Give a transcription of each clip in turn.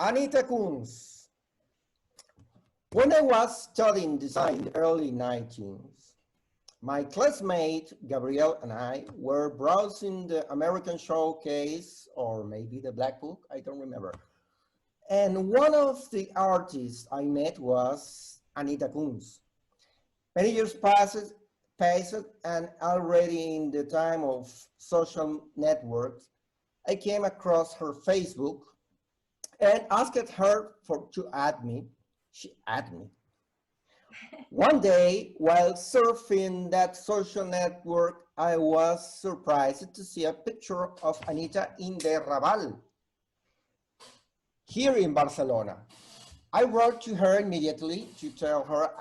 Anita Kunz. When I was studying design in the early 19s, my classmate Gabriel and I were browsing the American Showcase, or maybe the Black Book, I don't remember. And one of the artists I met was Anita Kunz. Many years passed, and already in the time of social networks, I came across her Facebook and asked her to add me. She added me. One day, while surfing that social network, I was surprised to see a picture of Anita in the Raval, here in Barcelona. I wrote to her immediately to tell her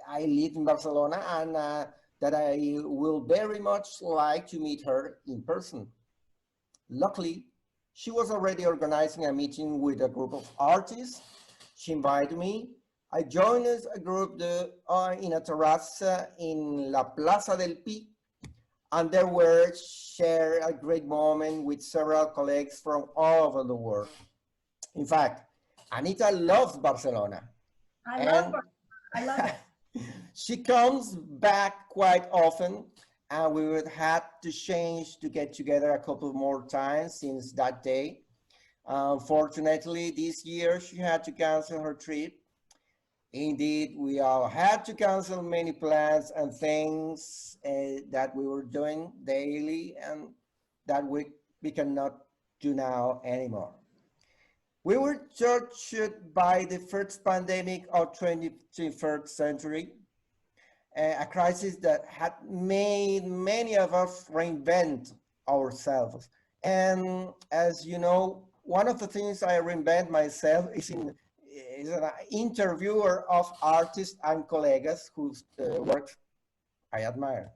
I live in Barcelona and that I will very much like to meet her in person. Luckily, she was already organizing a meeting with a group of artists. She invited me. I joined a group in a terrace in La Plaza del Pi, and there were shared a great moment with several colleagues from all over the world. In fact, Anita loves Barcelona. I love it. She comes back quite often, and we would have to change to get together a couple more times since that day. Unfortunately, this year she had to cancel her trip. Indeed, we all had to cancel many plans and things that we were doing daily and that we cannot do now anymore. We were touched by the first pandemic of 21st century, a crisis that had made many of us reinvent ourselves. And as you know, one of the things I reinvent myself is an interviewer of artists and colleagues whose work I admire.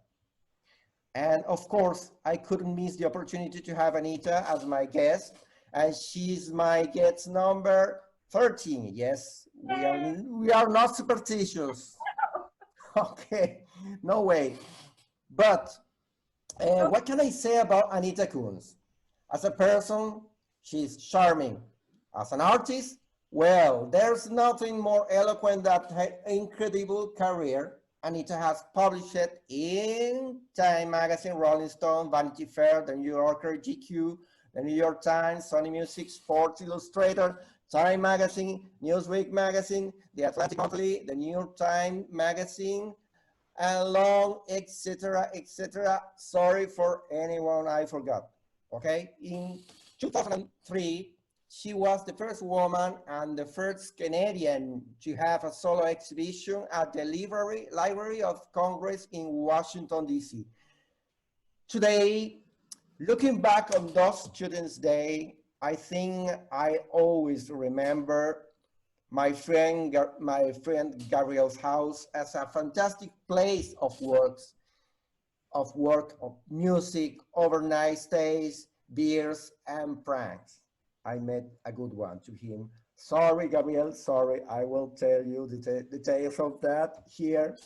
And of course, I couldn't miss the opportunity to have Anita as my guest, and she's my guest number 13. Yes, we are not superstitious. Okay, no way. But what can I say about Anita Kunz? As a person, she's charming. As an artist, well, there's nothing more eloquent than her incredible career. Anita has published in Time Magazine, Rolling Stone, Vanity Fair, The New Yorker, GQ, The New York Times, Sony Music, Sports Illustrator, Time Magazine, Newsweek Magazine, The Atlantic Monthly, The New York Times Magazine, and long, etc., etc. Sorry for anyone I forgot. Okay, in 2003, she was the first woman and the first Canadian to have a solo exhibition at the Library of Congress in Washington, D.C. Today, looking back on those Students' Day, I think I always remember my friend Gabriel's house as a fantastic place of music, overnight stays, beers, and pranks. I met a good one to him. Sorry, Gabriel, sorry. I will tell you the details of that here.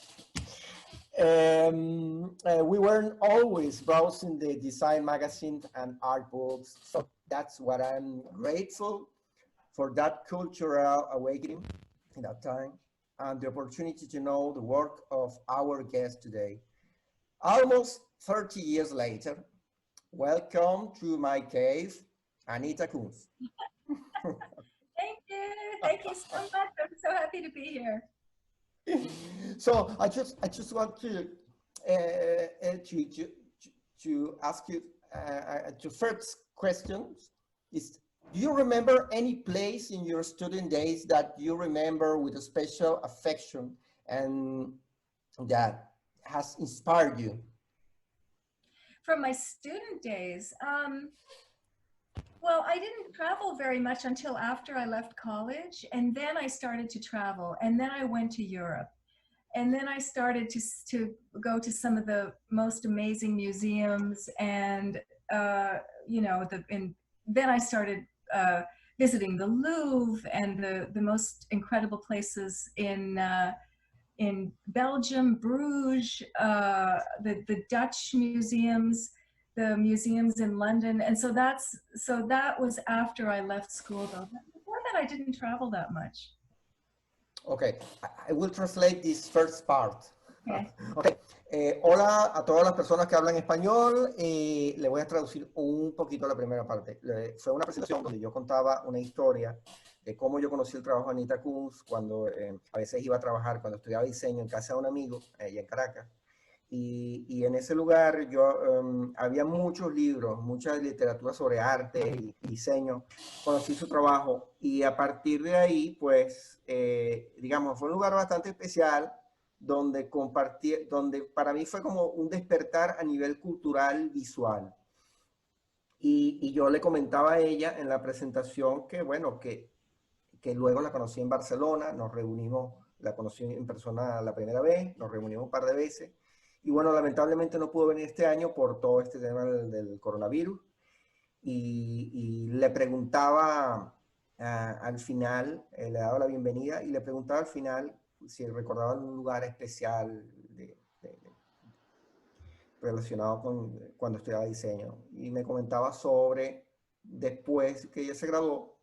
We weren't always browsing the design magazines and art books. So that's what I'm grateful for, that cultural awakening in that time and the opportunity to know the work of our guest today. Almost 30 years later, welcome to my cave, Anita Kunz. Thank you so much. I'm so happy to be here. So I just want to ask you to first questions is, do you remember any place in your student days that you remember with a special affection and that has inspired you? From my student days, well, I didn't travel very much until after I left college, and then I started to travel, and then I went to Europe, and then I started to go to some of the most amazing museums, and you know, then I started visiting the Louvre and the most incredible places in Belgium, Bruges, the Dutch museums, the museums in London. And so that was after I left school, though. Before that I didn't travel that much. Okay, I will translate this first part. Okay. Okay. Hola a todas las personas que hablan español. Le voy a traducir un poquito la primera parte. Fue una presentación donde yo contaba una historia de cómo yo conocí el trabajo de Anita Kunz cuando a veces iba a trabajar, cuando estudiaba diseño en casa de un amigo, allá en Caracas. Y en ese lugar había muchos libros, mucha literatura sobre arte y diseño. Conocí su trabajo y a partir de ahí, pues, digamos, fue un lugar bastante especial donde compartí, donde para mí fue como un despertar a nivel cultural visual. Y yo le comentaba a ella en la presentación que, bueno, que luego la conocí en Barcelona, nos reunimos, la conocí en persona la primera vez, nos reunimos un par de veces. Y bueno, lamentablemente no pudo venir este año por todo este tema del coronavirus. Y le preguntaba al final, le daba la bienvenida y le preguntaba al final si recordaba un lugar especial relacionado con cuando estudiaba diseño. Y me comentaba sobre, después que ella se graduó,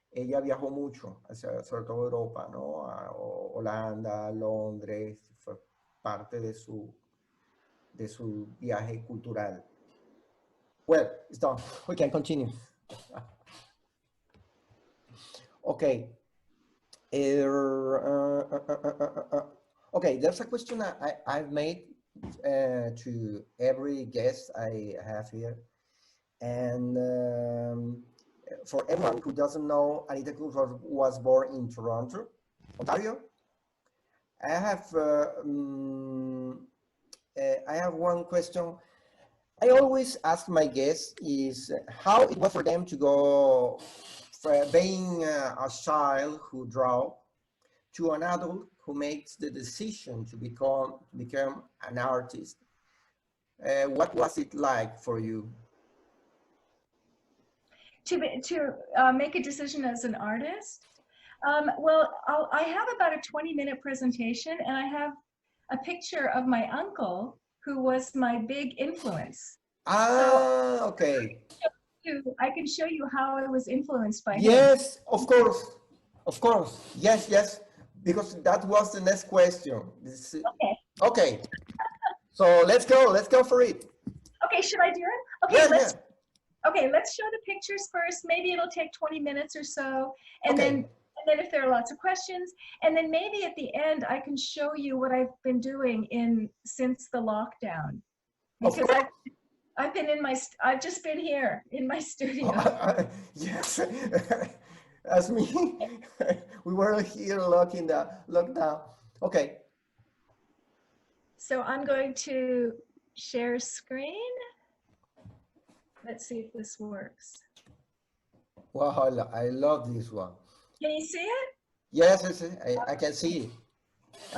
ella viajó mucho, sobre todo Europa, ¿no? A Holanda, Londres, fue parte de su viaje cultural. Well, it's done. We can continue. Okay. Okay, there's a question I've made to every guest I have here. And for everyone who doesn't know, Anita Kunz was born in Toronto, Ontario. I have one question. I always ask my guests is how it was for them to go from being a child who draw to an adult who makes the decision to become an artist. What was it like for you? To make a decision as an artist? Well, I have about a 20-minute presentation, and I have a picture of my uncle, who was my big influence. Ah, so, okay. I can show you how I was influenced by him. Yes, of course. Of course. Yes, yes. Because that was the next question. Okay. Okay. So let's go for it. Okay, should I do it? Okay, Okay, let's show the pictures first. Maybe it'll take 20 minutes or so. And then if there are lots of questions, and then maybe at the end I can show you what I've been doing since the lockdown. Because I've been I've just been here in my studio. Yes. As me. We were here lockdown. Okay. So I'm going to share screen. Let's see if this works. Wow, I love this one. Can you see it? Yes, I can see it.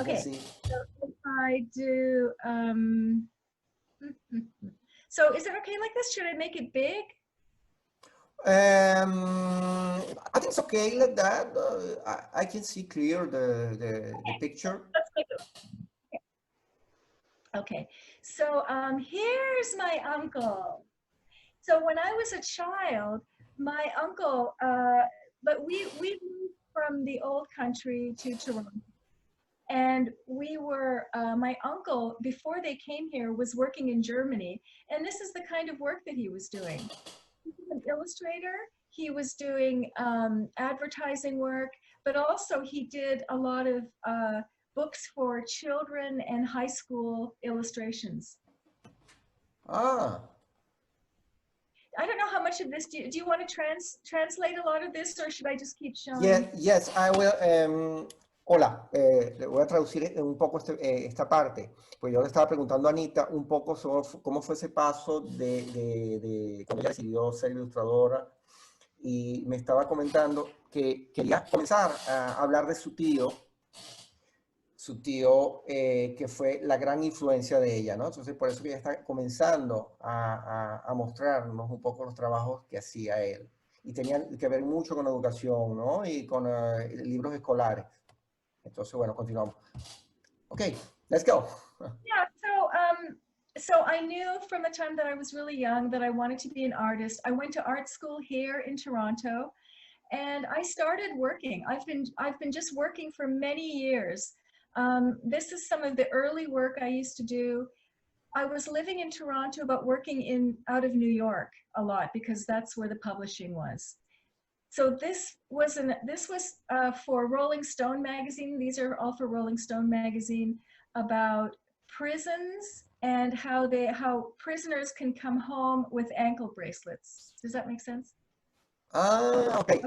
Okay, so if I do, so is it okay like this? Should I make it big? I think it's okay like that. I can see clear the picture. Let's make it. Okay, so here's my uncle. So when I was a child, my uncle, but we moved from the old country to Toronto. And we were, my uncle, before they came here, was working in Germany. And this is the kind of work that he was doing. He was an illustrator. He was doing advertising work, but also he did a lot of books for children and high school illustrations. Ah. I don't know how much of this, do you want to translate a lot of this, or should I just keep showing? Yes, I will. Hola, le voy a traducir un poco esta parte, pues yo le estaba preguntando a Anita un poco sobre cómo fue ese paso de cuando ella decidió ser ilustradora, y me estaba comentando que quería comenzar a hablar de su tío que fue la gran influencia de ella, ¿no? Entonces por eso que ella está comenzando a mostrarnos un poco los trabajos que hacía él, y tenían que ver mucho con educación, ¿no? Y con libros escolares. Entonces, bueno, continuamos. Okay, let's go. Yeah, so I knew from the time that I was really young that I wanted to be an artist. I went to art school here in Toronto, and I started working. I've been just working for many years. This is some of the early work I used to do. I was living in Toronto, but working out of New York a lot because that's where the publishing was. So this was for Rolling Stone magazine. These are all for Rolling Stone magazine, about prisons and how prisoners can come home with ankle bracelets. Does that make sense? Okay.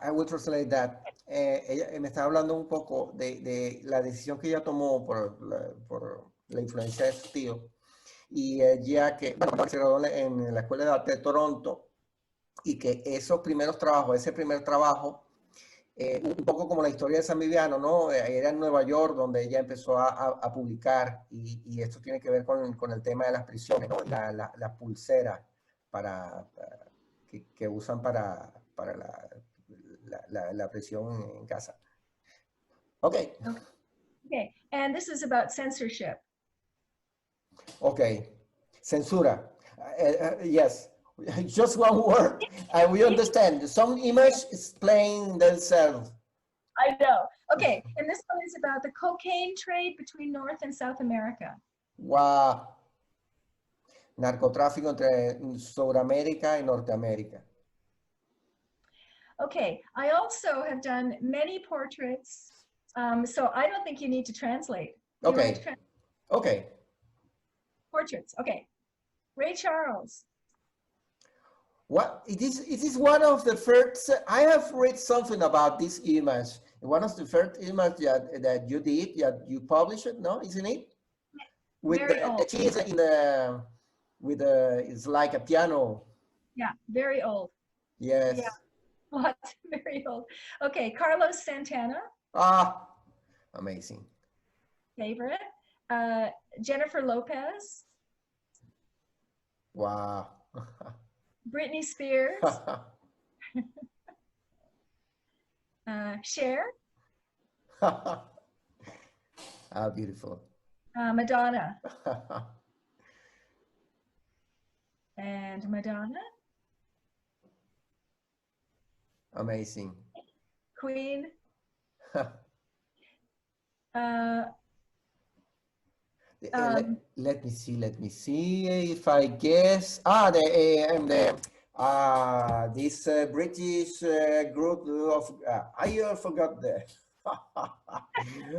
I will translate that. Ella me está hablando un poco de la decisión que ella tomó por la influencia de su tío. Y ella que, bueno, se graduó en la Escuela de Arte de Toronto, y que esos primeros trabajos, ese primer trabajo, un poco como la historia de San Viviano, ¿no? Era en Nueva York donde ella empezó a publicar, y esto tiene que ver con el tema de las prisiones, ¿no? La pulsera que usan para la prisión en casa. Okay. Okay, and this is about censorship. Okay, censura. Yes, just one word, and we understand. Some image explain themselves. I know. Okay, and this one is about the cocaine trade between North and South America. Wow. Narcotráfico entre Sudamérica y Norteamérica. Okay, I also have done many portraits, so I don't think you need to translate. Okay. Okay. Portraits. Okay. Ray Charles. What it is one of the first. I have read something about this image. One of the first images that you did, you published it, no? Isn't it? With very old. She's in the it's like a piano. Yeah, very old. Yes. Yeah, what? Very old. Okay, Carlos Santana. Ah, amazing. Favorite. Jennifer Lopez. Wow. Britney Spears. Cher. Ah, beautiful. Madonna. And Madonna. Amazing. Queen. Let me see if I guess. This British group of I forgot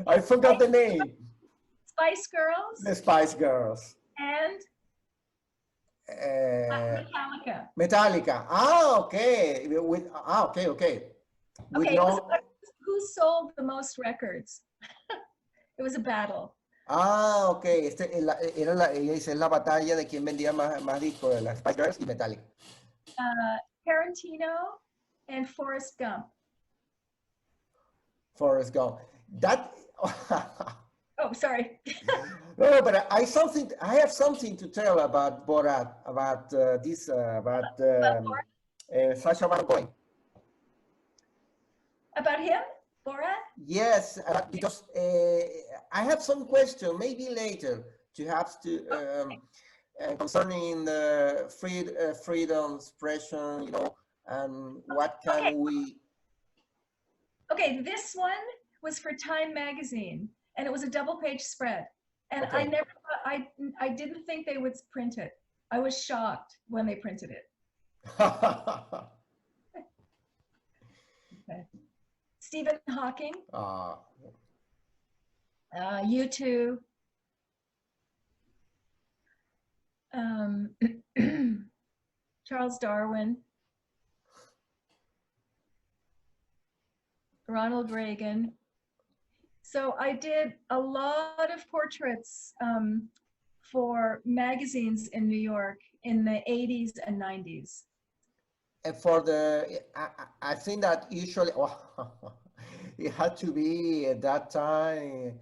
I forgot the name. Spice Girls. The Spice Girls. And Metallica. Metallica. Okay. Okay. Okay. Who sold the most records? It was a battle. Okay. Ella dice, es la batalla de quién vendía más discos, de las Spice Girls y Metallica. Tarantino and Forrest Gump. Forrest Gump. That. Oh, sorry. No, but I have something to tell about Borat, about Sacha Baron Cohen. About him, Borat? Yes, because I have some question, maybe later, perhaps concerning the freedom expression, you know, and what can we. Okay, this one was for Time magazine, and it was a double-page spread. And okay. I didn't think they would print it. I was shocked when they printed it. Okay. Stephen Hawking. U2. Charles Darwin. Ronald Reagan. So I did a lot of portraits for magazines in New York in the 80s and 90s. And for I think that usually it had to be at that time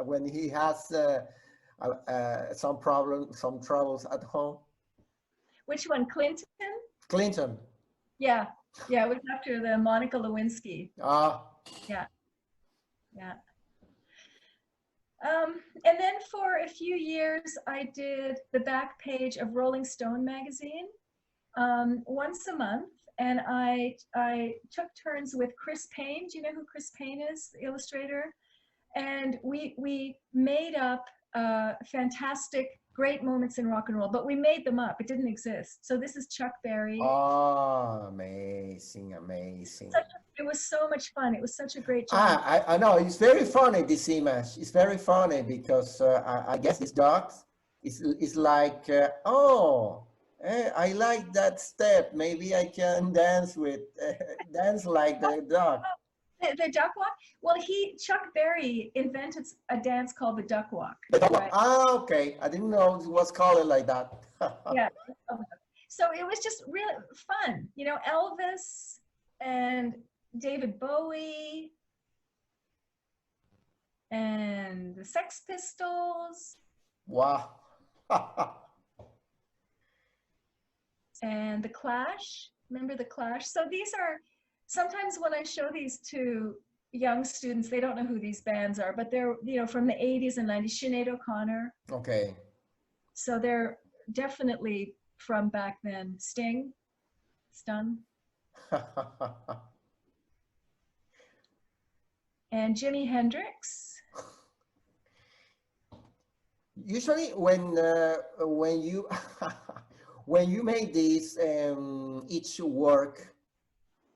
when he has some troubles at home. Which one, Clinton? Clinton. Yeah, it was after the Monica Lewinsky. Yeah. And then for a few years, I did the back page of Rolling Stone magazine once a month, and I took turns with Chris Payne. Do you know who Chris Payne is, the illustrator? And we made up fantastic, great moments in rock and roll, but we made them up. It didn't exist. So this is Chuck Berry. Oh, amazing, amazing. It was so much fun. It was such a great job. I know, it's very funny, this image. It's very funny because I guess this dog is like, I like that step. Maybe I can dance dance like the dog. The duck walk? Well, Chuck Berry invented a dance called the duck walk. The dog walk. Right? Ah, okay. I didn't know it was called like that. Yeah. So it was just really fun. You know, Elvis and David Bowie and the Sex Pistols. Wow. And the Clash. Remember the Clash? So these are, sometimes when I show these to young students, they don't know who these bands are, but they're, you know, from the 80s and 90s. Sinead O'Connor. Okay. So they're definitely from back then. Sting. And Jimi Hendrix. Usually when you when you make this each work,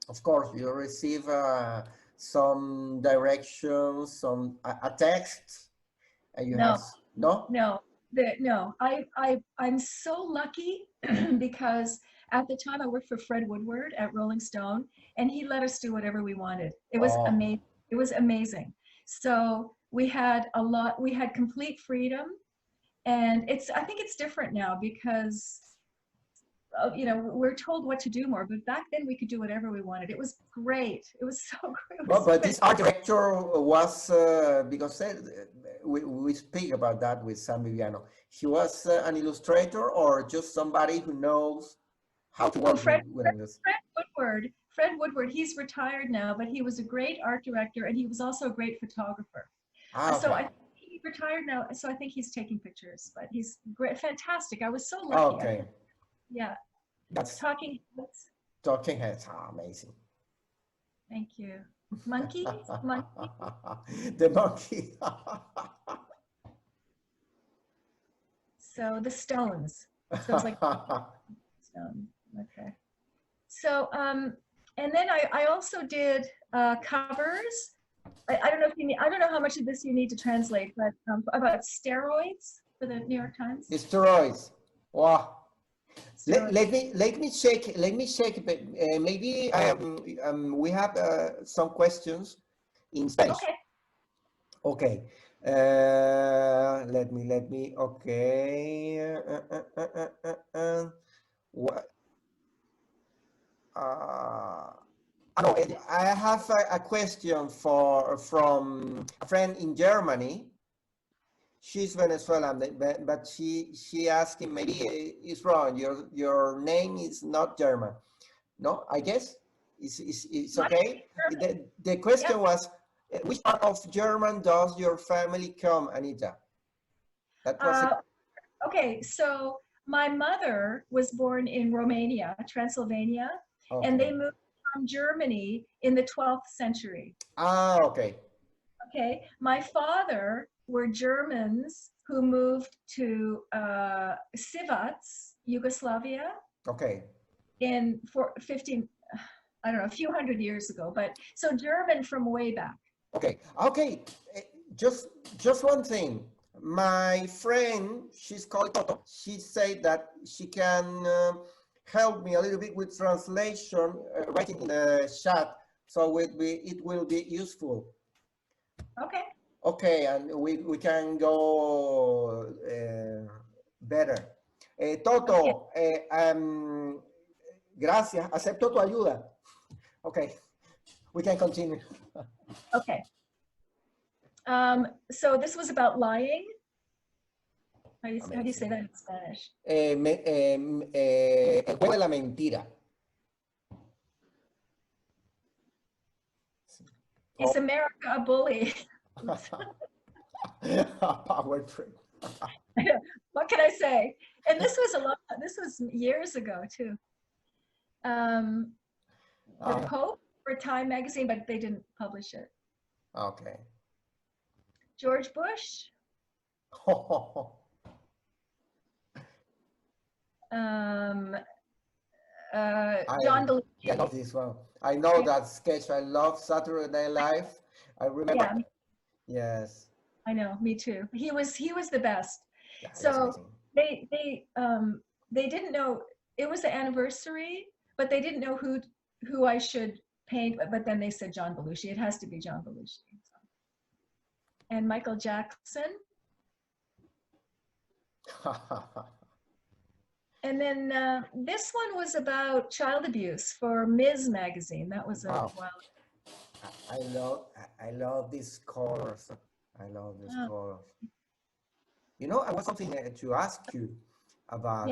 of course you receive some directions, some a text, and you have I'm so lucky because at the time I worked for Fred Woodward at Rolling Stone, and he let us do whatever we wanted. It was amazing. It was amazing. So we had complete freedom, and I think it's different now because you know, we're told what to do more, but back then we could do whatever we wanted. It was great. It was so great. But this art director was, because we speak about that with San Viviano. He was an illustrator or just somebody who knows how to work with this? Fred Woodward, he's retired now, but he was a great art director and he was also a great photographer. Okay. So I think he retired now, so I think he's taking pictures, but he's great, fantastic. I was so lucky. Okay. Yeah. That's Talking Heads. Talking Heads, amazing. Thank you. Monkey? Monkey? The monkey. So the Stones. So it's like Stone. Okay. So and then I also did covers. I don't know if you need, I don't know how much of this you need to translate, but about steroids for the New York Times. Steroids. Wow. Let me check. But maybe we have some questions in Spanish. Okay. Okay. Let me. Okay. What? No, I have a question from a friend in Germany. She's Venezuelan, but she asking, maybe it's wrong. Your name is not German. No, I guess it's okay. The question was, which part of German does your family come, Anita? That was okay. So my mother was born in Romania, Transylvania, and they moved from Germany in the 12th century. Ah, okay. Okay. My father were Germans who moved to Sivac, Yugoslavia. Okay. In I don't know, a few hundred years ago, but so German from way back. Okay. Okay. Just one thing. My friend, she's called Toto. She said that she can help me a little bit with translation, writing in the chat, so it will be useful. Okay. Okay, and we can go better. Toto, gracias. Acepto tu ayuda. Okay, we can continue. Okay. So this was about lying. How do you say that in Spanish? El juego de la mentira. Is America a bully? Power trip. What can I say? And this was years ago too. the Pope for Time magazine, but they didn't publish it. Okay. George Bush. John Belushi. I love this one. I know that sketch. I love Saturday Night Live. I remember. Yeah. Yes. I know, me too. He was the best. Yeah, so they didn't know it was the anniversary, but they didn't know who I should paint. But then they said John Belushi. It has to be John Belushi. And Michael Jackson. And then this one was about child abuse for Ms. Magazine. That was a wild. I love these colors. I love these colors. You know, I want something to ask you about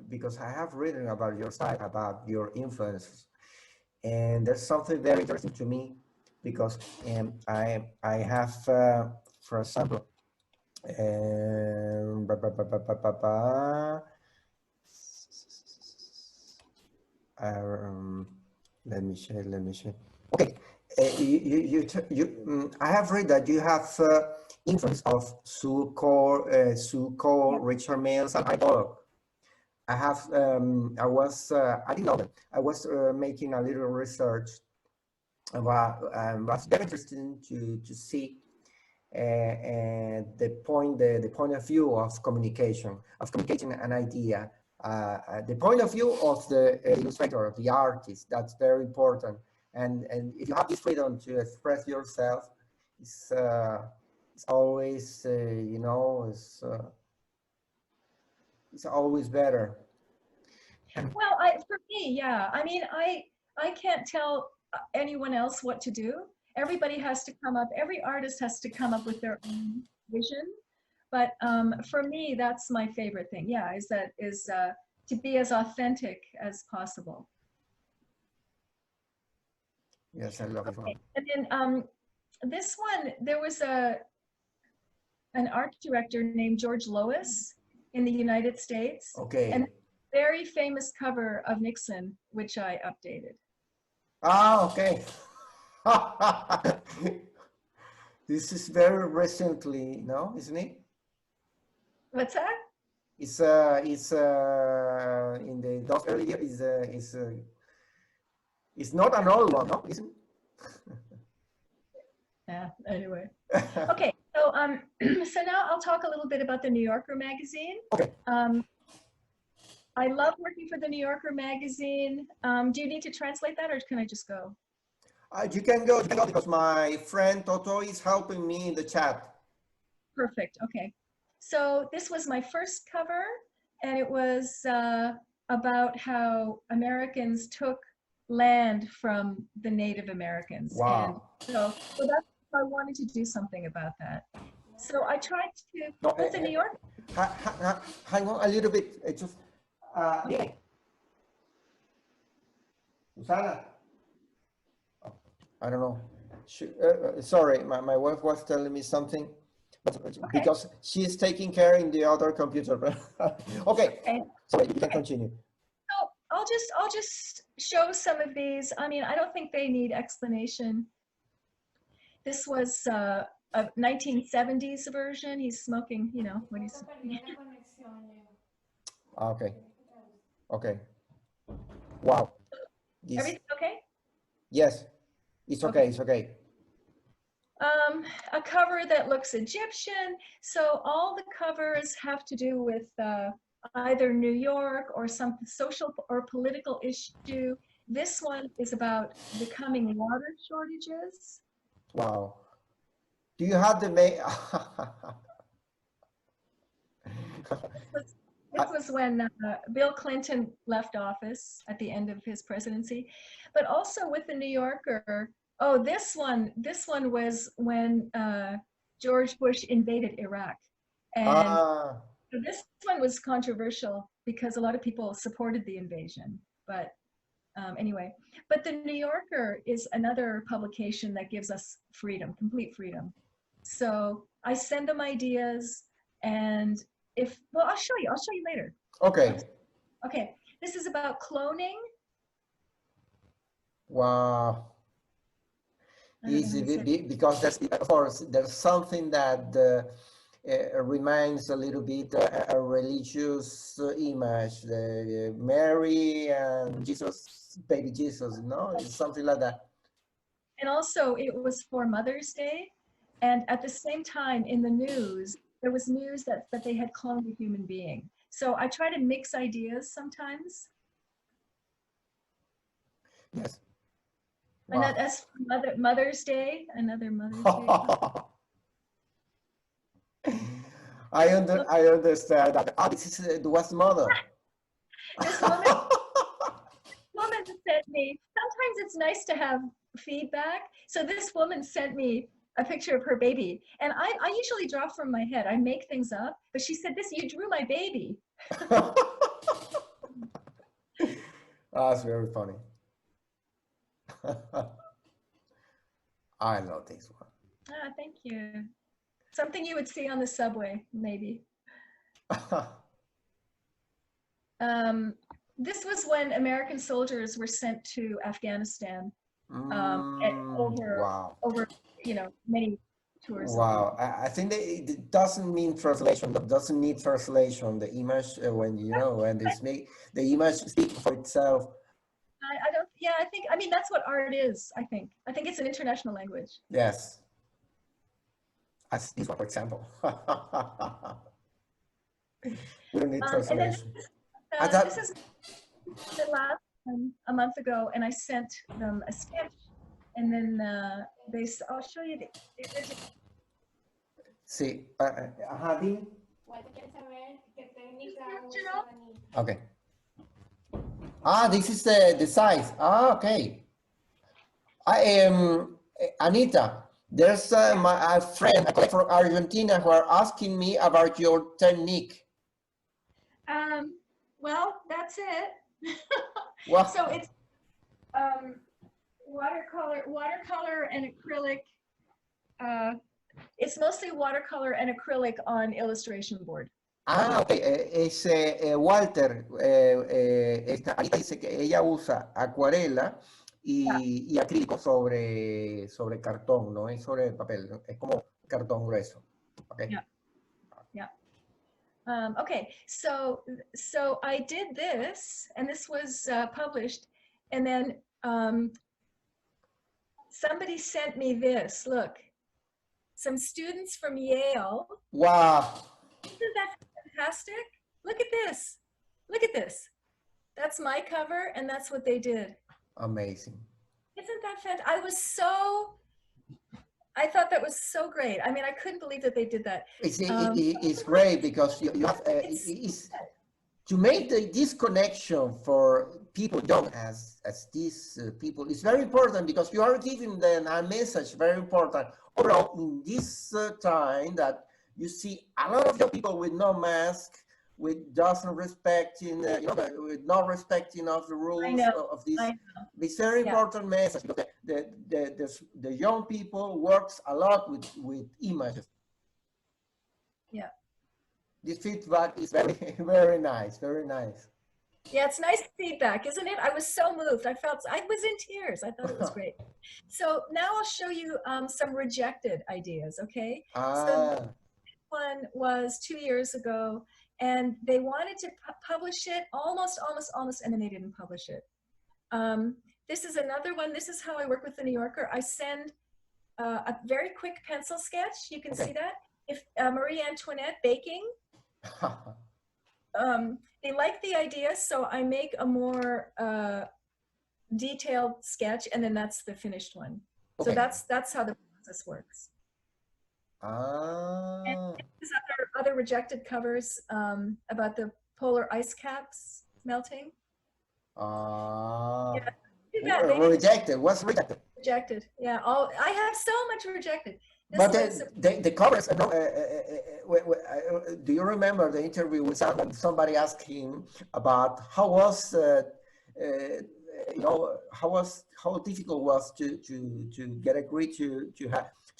because I have written about your style, about your influences, and there's something very interesting to me because I have, for example, let me share. Okay, I have read that you have influence of Sue Cole, Richard Mills, and Pollock. I have, I didn't know that. I was making a little research about, was very interesting to see the point of view of communication an idea, the point of view of the illustrator, of the artist. That's very important. And if you have this freedom to express yourself, it's always, you know, it's always better. Well, for me, yeah. I mean, I can't tell anyone else what to do. Everybody has to come up, every artist has to come up with their own vision. But for me, that's my favorite thing. Yeah, is to be as authentic as possible. Yes, I love it. Okay. And then this one, there was an art director named George Lois in the United States. Okay. And very famous cover of Nixon, which I updated. Ah, okay. This is very recently, no, isn't it? What's that? It's in those early years. It's not an old one, no, isn't it? Yeah. Anyway. Okay. So so now I'll talk a little bit about the New Yorker magazine. Okay. I love working for the New Yorker magazine. Do you need to translate that, or can I just go? You can go because my friend Toto is helping me in the chat. Perfect. Okay. So this was my first cover, and it was about how Americans took land from the Native Americans. Wow. And so that's, I wanted to do something about that. So I tried to, with the New York. Hang on a little bit. It's just, Susana. I don't know. Sorry, my wife was telling me something, but because she is taking care in the other computer. Okay. So you can continue. So I'll just show some of these. I mean, I don't think they need explanation. This was a 1970s version. He's smoking, you know, when he's. Okay. Okay. Wow. Everything okay? Yes. It's okay. It's okay. A cover that looks Egyptian. So all the covers have to do with either New York or some social or political issue. This one is about the coming water shortages. Wow. Do you have the This was when Bill Clinton left office at the end of his presidency, but also with the New Yorker. Oh, this one was when George Bush invaded Iraq, and this one was controversial because a lot of people supported the invasion. But anyway, but the New Yorker is another publication that gives us freedom, complete freedom. So I send them ideas, and well, I'll show you later. Okay. Okay, this is about cloning. Wow. I don't know how Easy to say it. because there's, of course, there's something that reminds a little bit a religious image, the Mary and Jesus, baby Jesus, no? It's something like that. And also, it was for Mother's Day. And at the same time, in the news, there was news that they had cloned a human being. So I try to mix ideas sometimes. Yes. And Wow. that's Mother's Day, another Mother's Day. I understand that. Ah, this is was mother. This woman sent me, sometimes it's nice to have feedback. So this woman sent me a picture of her baby. And I usually draw from my head. I make things up. But she said, this, you drew my baby. That's very funny. I love this one. Ah, thank you. Something you would see on the subway, maybe. This was when American soldiers were sent to Afghanistan over, you know, many tours. Wow, I think that it doesn't mean translation. That doesn't need translation. The image, when you know, when this make the image speak for itself. I don't. Yeah, I mean that's what art is. I think it's an international language. Yes. As this one, for example. We don't need translation. And then this is the last a month ago, and I sent them a sketch, and then I'll show you the Sí. Ajá, dime. Okay. Ah, this is the size. Ah, okay. I am Anita. There's a friend, a colleague from Argentina, who are asking me about your technique. Well, that's it. Wow. So it's watercolor and acrylic. It's mostly watercolor and acrylic on illustration board. Ah, ok. Es Walter. Anita dice que ella usa acuarela y acrílico sobre cartón, no es sobre papel, ¿no? Es como cartón grueso. Okay. Yeah. Yeah. Okay, so I did this, and this was published, and then somebody sent me this. Look, some students from Yale. Wow. Isn't that fantastic? Look at this. Look at this. That's my cover, and that's what they did. Amazing. Isn't that fantastic? I thought that was so great. I mean, I couldn't believe that they did that. It's great because you have to make this connection for people young as these people is very important, because you are giving them a message very important. Overall, in this time that you see a lot of young people with no mask, with doesn't respecting, with not respecting of the rules of this. This very important message. The young people works a lot with images. Yeah. This feedback is very, very nice, very nice. Yeah, it's nice feedback, isn't it? I was so moved. I was in tears. I thought it was great. So now I'll show you some rejected ideas, okay? So this one was 2 years ago, and they wanted to publish it almost, and then they didn't publish it. This is another one. This is how I work with the New Yorker. I send a very quick pencil sketch. You can see that. If Marie Antoinette baking. They like the idea, so I make a more detailed sketch, and then that's the finished one. So that's how the process works. And there's other rejected covers about the polar ice caps melting. Rejected. What's rejected? Rejected. Yeah. I have so much rejected. But the covers, do you remember the interview with someone? Somebody asked him about how was, how difficult was to get agreed to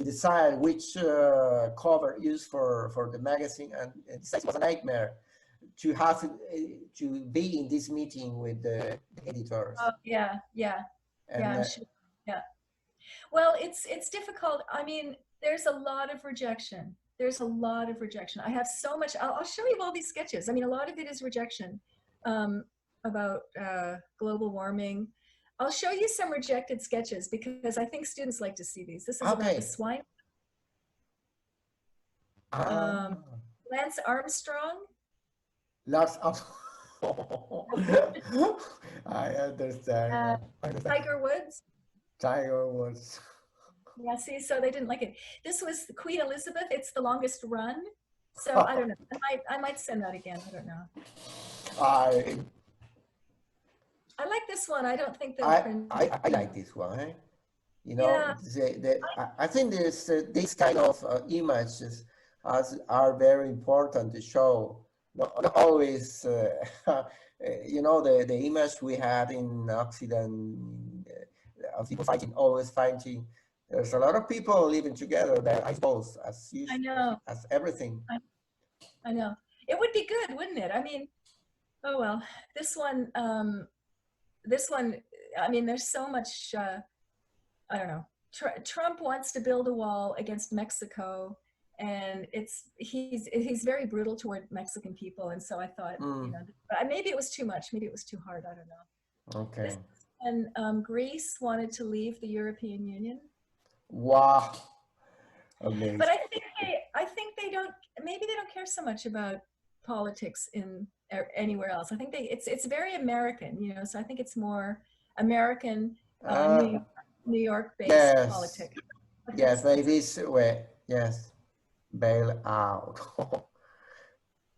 decide which cover used for the magazine, and it was a nightmare to have to be in this meeting with the editors. Oh yeah, yeah. And Yeah, I'm sure. Yeah. Well, it's difficult. I mean, there's a lot of rejection. There's a lot of rejection. I have so much. I'll show you all these sketches. I mean, a lot of it is rejection um, about global warming. I'll show you some rejected sketches because I think students like to see these. This is about the okay. swine. Ah, Lance Armstrong. lots of. I understand. Uh, I understand. Tiger Woods. Tiger was. Yeah, see, so they didn't like it. This was Queen Elizabeth. It's the longest run. So I don't know. I might send that again. I don't know. I I like this one. I don't think they'll print. I like this one. Eh? You know, Yeah, I think this kind of images are very important to show. Not always, you know, the image we had in Occident of people fighting, always fighting. There's a lot of people living together there, I suppose, as I usual, know. as everything. I know. It would be good, wouldn't it? I mean, oh well. This one, this one. I mean, there's so much. I don't know. Trump wants to build a wall against Mexico, and he's very brutal toward Mexican people. And so I thought, you know, maybe it was too much. Maybe it was too hard. I don't know. Okay. And Greece wanted to leave the European Union. Wow. Amazing. But I think they don't. Maybe they don't care so much about politics in anywhere else. I think it's very American, you know. So I think it's more American, New York based yes. politics. Yes, maybe this way. Yes, bail out.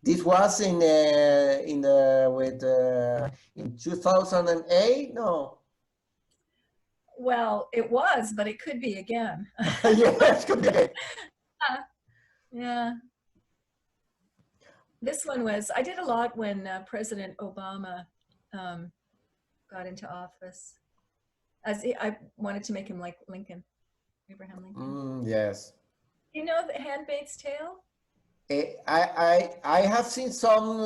This was in in 2008. No. Well, it was, but it could be again. Yes, could be. Yeah. This one was, I did a lot when President Obama got into office. I wanted to make him like Lincoln, Abraham Lincoln. Yes. You know The Handmaid's Tale? I have seen some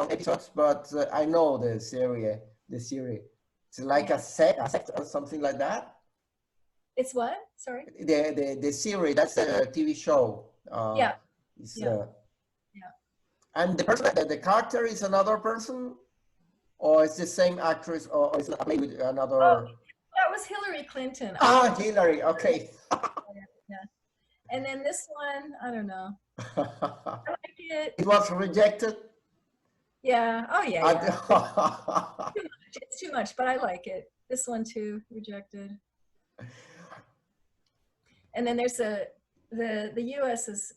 episodes, but I know the series. The series. It's like a sect or something like that. It's what? Sorry. The series. That's a TV show. Yeah. Yeah. And the person, the character is another person, or it's the same actress, or is it played with another? Oh, that was Hillary Clinton. Ah, Hillary. Okay. Yeah. And then this one, I don't know. I like it. It was rejected. Yeah. Oh yeah. Too much. It's too much, but I like it. This one too, rejected. And then there's the U.S. is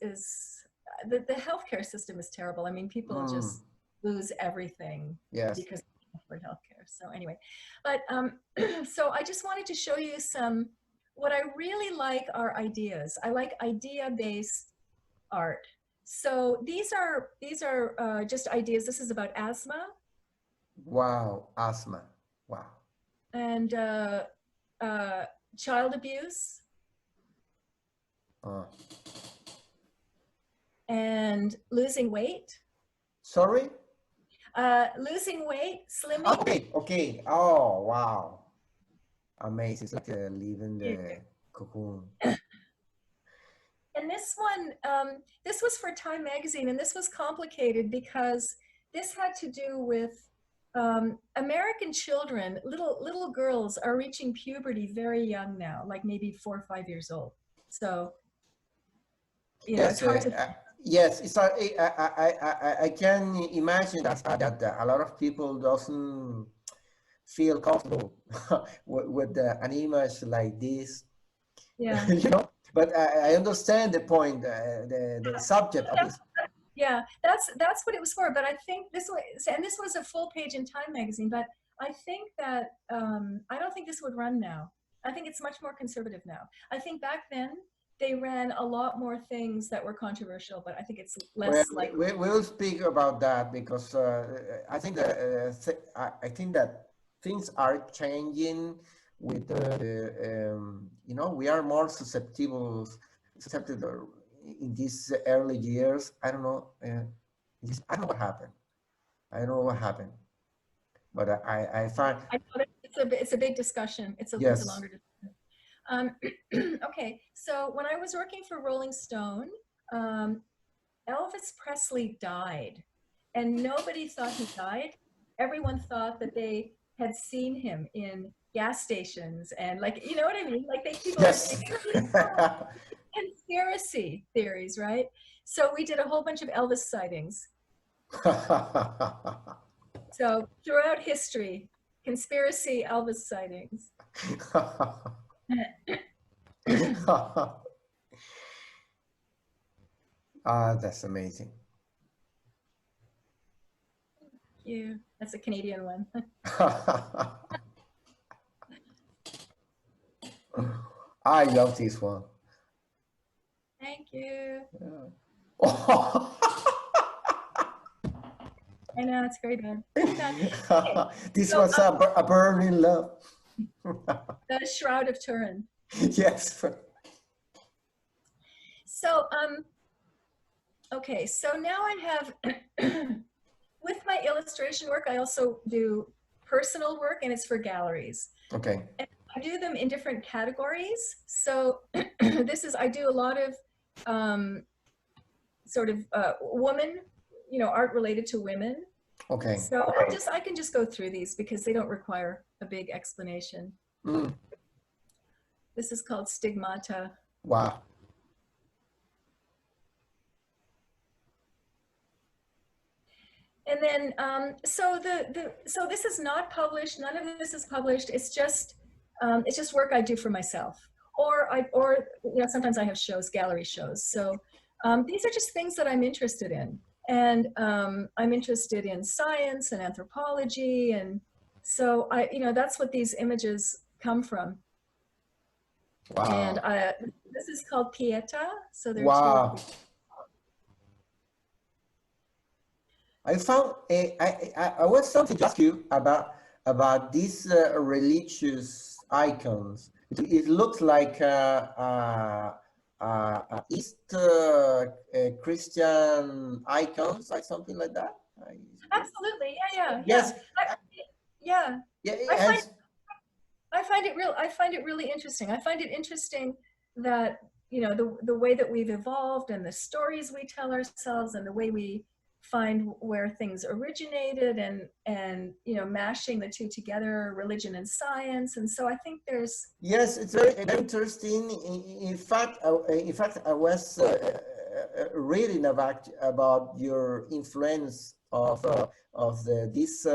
the healthcare system is terrible. I mean, people just lose everything because of healthcare. So anyway, but so I just wanted to show you what I really like are ideas. I like idea-based art. So these are just ideas. This is about asthma. Wow, asthma. Wow. And child abuse. And losing weight. Sorry? Losing weight, slimming. Okay. Oh, wow. Amazing. It's like leaving the cocoon. And this one, this was for Time Magazine, and this was complicated because this had to do with American children, little girls are reaching puberty very young now, like maybe 4 or 5 years old. So, you know, it's hard to... Yes, it's I can imagine that a lot of people doesn't feel comfortable with an image like this. Yeah. You know, but I understand the point, the subject of this. Yeah, that's what it was for. But I think this was a full page in Time Magazine. But I think that I don't think this would run now. I think it's much more conservative now. I think back then they ran a lot more things that were controversial, but I think it's less like. We'll speak about that because I think that things are changing. With you know, we are more susceptible in these early years. I don't know. I don't know what happened. But I find. I know it's a big discussion. It's a Yes. longer discussion. Okay, so when I was working for Rolling Stone, Elvis Presley died, and nobody thought he died. Everyone thought that they had seen him in gas stations and, like, you know what I mean? Like, people were Yes. saying conspiracy theories, right? So we did a whole bunch of Elvis sightings. So throughout history, conspiracy Elvis sightings. That's amazing. Yeah, that's a Canadian one. I love this one. Thank you. Yeah. I know, it's very bad. This So, was a burning love. the Shroud of Turin. Yes. So, okay, so now I have, with my illustration work, I also do personal work, and it's for galleries. Okay. And I do them in different categories. So I do a lot of sort of woman, art related to women. Okay. So I can just go through these because they don't require a big explanation. Mm. This is called Stigmata. Wow. And then, so this is not published. None of this is published. It's just work I do for myself, or sometimes I have shows, gallery shows. So these are just things that I'm interested in, and I'm interested in science and anthropology, and so that's what these images come from. Wow. And this is called Pieta. So there's wow. I found I was something to ask you about these religious icons. It looks like East Christian icons, like something like that. Absolutely, yeah. Yes. Yeah. Yeah. I find it really interesting. I find it interesting that the way that we've evolved and the stories we tell ourselves and the way we find where things originated and mashing the two together, religion and science. And so I think there's yes, it's very interesting. In fact, I was reading about your influence of this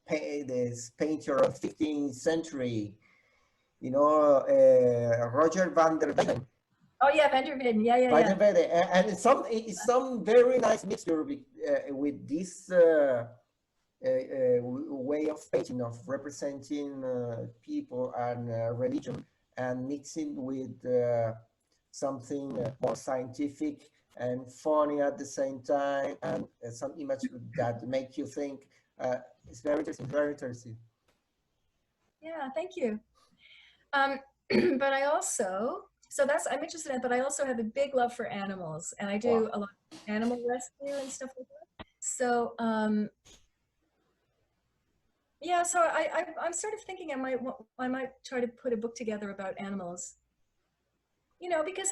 painter of 15th century, Roger van der Weyden. Oh yeah, Van der Weyden, yeah. And it's some very nice mixture with this way of painting, of representing people and religion, and mixing with something more scientific and funny at the same time, and some images that make you think. It's very interesting, very interesting. Yeah, thank you. But I also, I'm interested in it, but I also have a big love for animals, and I do a lot of animal rescue and stuff like that. So yeah, so I'm sort of thinking I might try to put a book together about animals, because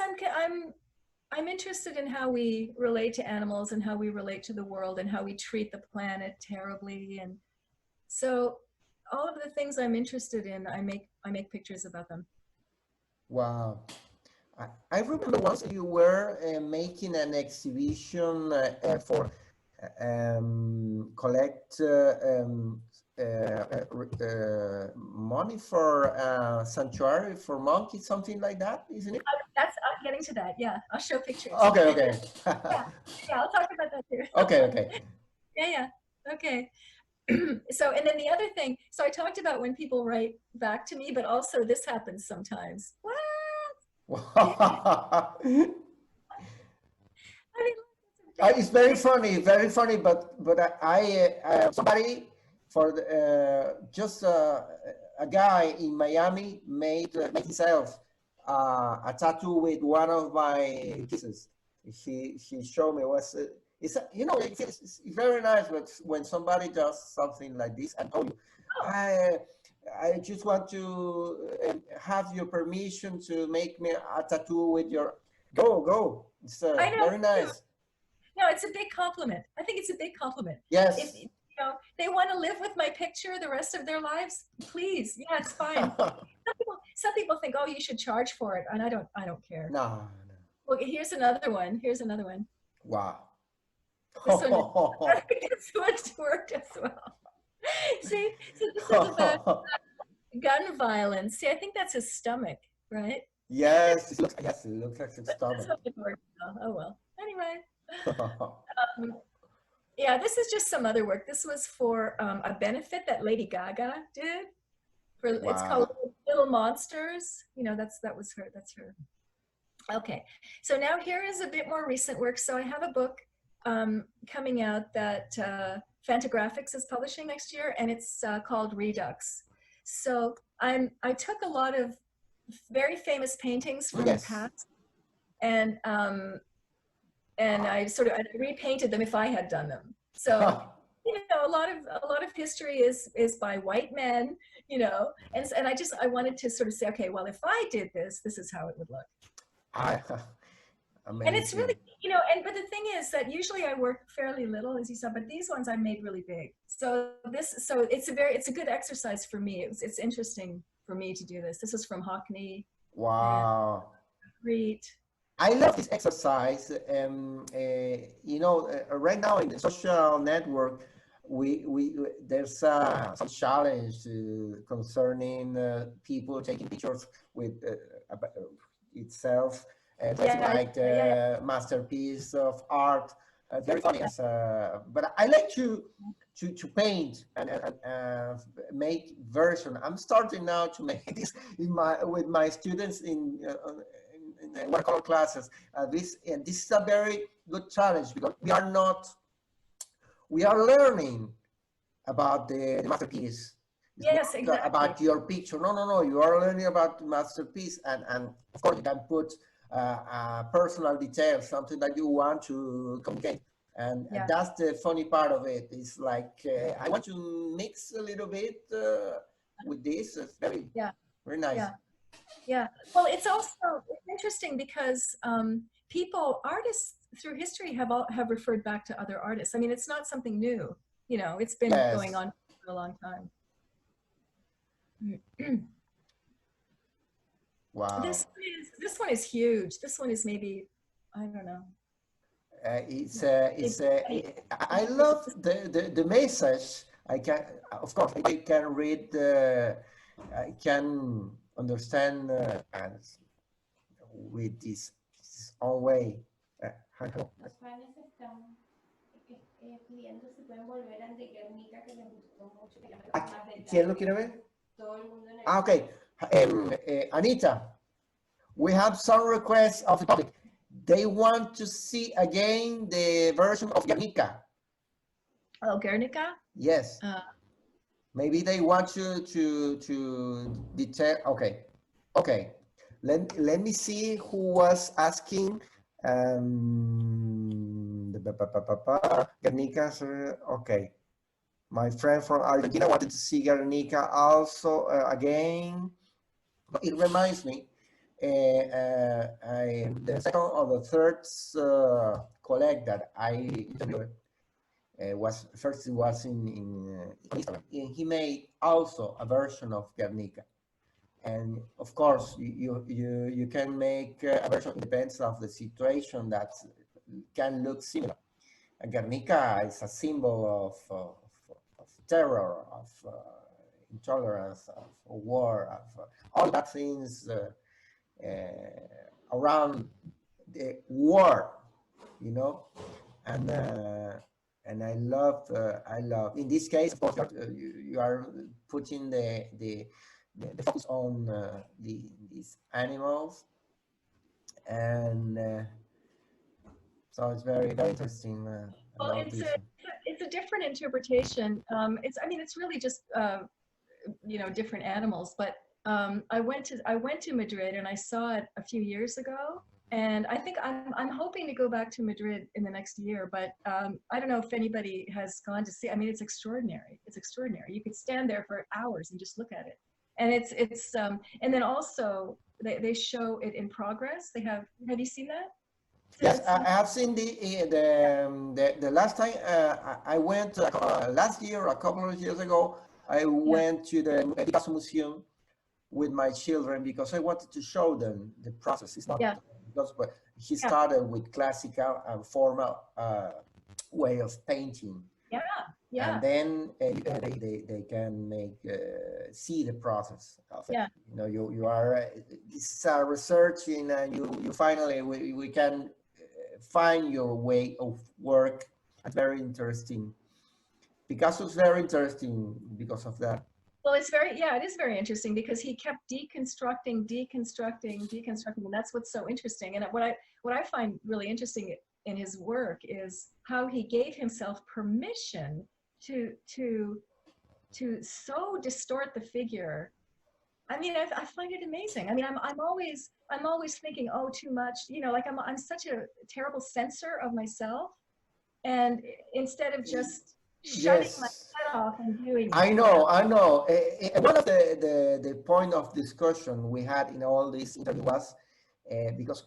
I'm interested in how we relate to animals and how we relate to the world and how we treat the planet terribly, and so all of the things I'm interested in, I make pictures about them. Wow. I remember once you were making an exhibition for collect money for sanctuary for monkeys, something like that, isn't it? I'm getting to that. Yeah, I'll show pictures. Okay. yeah, I'll talk about that too. Okay. Yeah. Okay. So, and then the other thing, so I talked about when people write back to me, but also this happens sometimes. What? I mean, it's very funny, but I somebody for the, just a guy in Miami made himself a tattoo with one of my kisses. He showed me it's very nice when somebody does something like this. And I just want to have your permission to make me a tattoo with your. Go. It's I know. very nice. No, it's a big compliment. I think it's a big compliment. If Yes. you know they want to live with my picture the rest of their lives, please. Yeah, it's fine. Some people think, oh, you should charge for it, and I don't care. No. Well, here's another one. Here's another one. Wow. This one, this one's worked as well. See, so this is about gun violence. See, I think that's his stomach, right? Yes, it looks like a This stomach. one didn't work well. Oh well. Anyway. Yeah, this is just some other work. This was for a benefit that Lady Gaga did. It's called Wow. Little Monsters. You know, that was her. That's her. Okay, so now here is a bit more recent work. So I have a book coming out that Fantagraphics is publishing next year, and it's called Redux. So I took a lot of very famous paintings from the past, and I sort of repainted them if I had done them. So you know, a lot of history is by white men, you know, and I wanted to sort of say, okay, well, if I did this, this is how it would look. Amazing. And it's really, you know, but the thing is that usually I work fairly little, as you saw, but these ones I made really big. So it's a good exercise for me. It's interesting for me to do this. This is from Hockney. Wow. Great. I love this exercise. You know, right now in the social network, there's some challenge concerning people taking pictures with itself. Like masterpiece of art, very funny. But I like to paint and make version. I'm starting now to make this with my students in watercolor classes. This is a very good challenge because we are learning about the masterpiece. It's yes, exactly. About your picture. No. You are learning about the masterpiece, and of course you can put personal details, something that you want to communicate. And that's the funny part of it. It's like I want to mix a little bit with this. It's very nice. Yeah. Well, it's interesting because artists through history have referred back to other artists. I mean, it's not something new. You know, it's been going on for a long time. Wow. This one is huge. This one is maybe, I don't know. I love the message. Of course, I can read. I can understand and with this own way. Los fans están pidiendo si pueden volver al de Guernica, que les gustó mucho. ¿Quién lo quiere ver? Todo el mundo en el okay. Anita, we have some requests of the public. They want to see again the version of Guernica. Oh, Guernica? Yes. Maybe they want you to detail. Okay. Let me see who was asking. Guernica. Okay. My friend from Argentina wanted to see Guernica also again. But it reminds me, the second or the third colleague that I interviewed was in Instagram, and he made also a version of Guernica. And of course, you can make a version. It depends of the situation that can look similar. And Guernica is a symbol of terror, of intolerance, of war, of all that things around the war, you know. And I love. In this case, of course, you are putting the focus on these animals, and so it's very interesting. Well, it's a different interpretation. It's really just you know, different animals. But I went to Madrid and I saw it a few years ago, And I think I'm hoping to go back to Madrid in the next year, but I don't know if anybody has gone to see. I mean, it's extraordinary. It's extraordinary. You could stand there for hours and just look at it. And and then also they show it in progress. Have you seen that? So Yes, I have seen the last time I went last year, a couple of years ago. I went to the Picasso Museum with my children because I wanted to show them the process. It's not because but he started with classical and formal way of painting. Yeah, yeah. And then they can make see the process of it. Yeah. You know, you are this is researching, and you finally we can find your way of work. It's very interesting. Picasso's very interesting because of that. Well, it is very interesting because he kept deconstructing, and that's what's so interesting. And what I find really interesting in his work is how he gave himself permission to so distort the figure. I mean, I find it amazing. I mean, I'm always thinking, oh, too much. You know, like I'm such a terrible censor of myself, and instead of just shutting my head off and doing it. I know. One of the point of discussion we had in all this interview was because